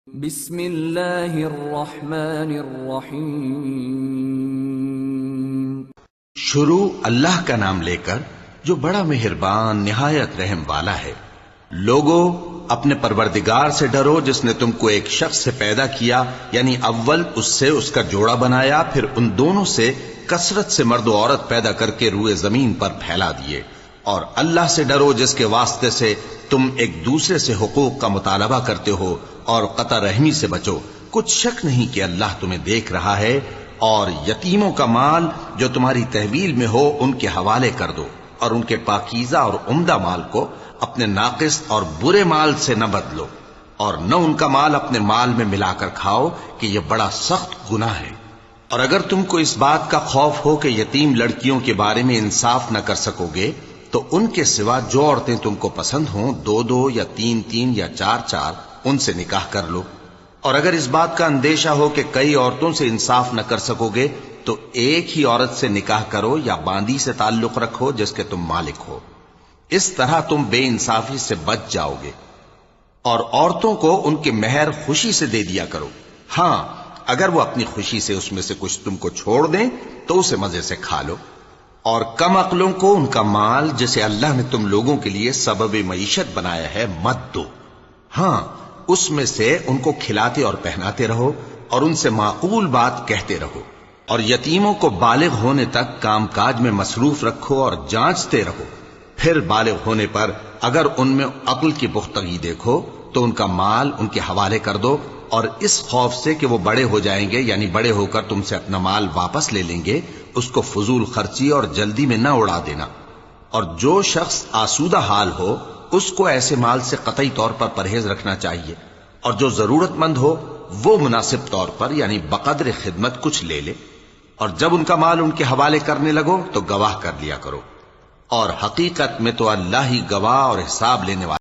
بسم اللہ الرحمن الرحیم۔ شروع اللہ کا نام لے کر جو بڑا مہربان نہایت رحم والا ہے۔ لوگو اپنے پروردگار سے ڈرو جس نے تم کو ایک شخص سے پیدا کیا، یعنی اول اس سے اس کا جوڑا بنایا، پھر ان دونوں سے کثرت سے مرد و عورت پیدا کر کے روئے زمین پر پھیلا دیے۔ اور اللہ سے ڈرو جس کے واسطے سے تم ایک دوسرے سے حقوق کا مطالبہ کرتے ہو، اور قطع رحمی سے بچو۔ کچھ شک نہیں کہ اللہ تمہیں دیکھ رہا ہے۔ اور یتیموں کا مال جو تمہاری تحویل میں ہو ان کے حوالے کر دو، اور ان کے پاکیزہ اور عمدہ مال کو اپنے ناقص اور برے مال سے نہ بدلو، اور نہ ان کا مال اپنے مال میں ملا کر کھاؤ کہ یہ بڑا سخت گناہ ہے۔ اور اگر تم کو اس بات کا خوف ہو کہ یتیم لڑکیوں کے بارے میں انصاف نہ کر سکو گے، تو ان کے سوا جو عورتیں تم کو پسند ہوں، دو دو یا تین تین یا چار چار، ان سے نکاح کر لو۔ اور اگر اس بات کا اندیشہ ہو کہ کئی عورتوں سے انصاف نہ کر سکو گے، تو ایک ہی عورت سے نکاح کرو یا باندی سے تعلق رکھو جس کے تم مالک ہو۔ اس طرح تم بے انصافی سے بچ جاؤ گے۔ اور عورتوں کو ان کے مہر خوشی سے دے دیا کرو۔ ہاں، اگر وہ اپنی خوشی سے اس میں سے کچھ تم کو چھوڑ دیں تو اسے مزے سے کھا لو۔ اور کم عقلوں کو ان کا مال جسے اللہ نے تم لوگوں کے لیے سبب معیشت بنایا ہے مت دو۔ ہاں، اس میں سے ان کو کھلاتے اور پہناتے رہو، اور ان سے معقول بات کہتے رہو۔ اور یتیموں کو بالغ ہونے تک کام کاج میں مصروف رکھو اور جانچتے رہو۔ پھر بالغ ہونے پر اگر ان میں عقل کی پختگی دیکھو تو ان کا مال ان کے حوالے کر دو، اور اس خوف سے کہ وہ بڑے ہو جائیں گے، یعنی بڑے ہو کر تم سے اپنا مال واپس لے لیں گے، اس کو فضول خرچی اور جلدی میں نہ اڑا دینا۔ اور جو شخص آسودہ حال ہو اس کو ایسے مال سے قطعی طور پر پرہیز رکھنا چاہیے، اور جو ضرورت مند ہو وہ مناسب طور پر یعنی بقدر خدمت کچھ لے لے۔ اور جب ان کا مال ان کے حوالے کرنے لگو تو گواہ کر لیا کرو، اور حقیقت میں تو اللہ ہی گواہ اور حساب لینے والا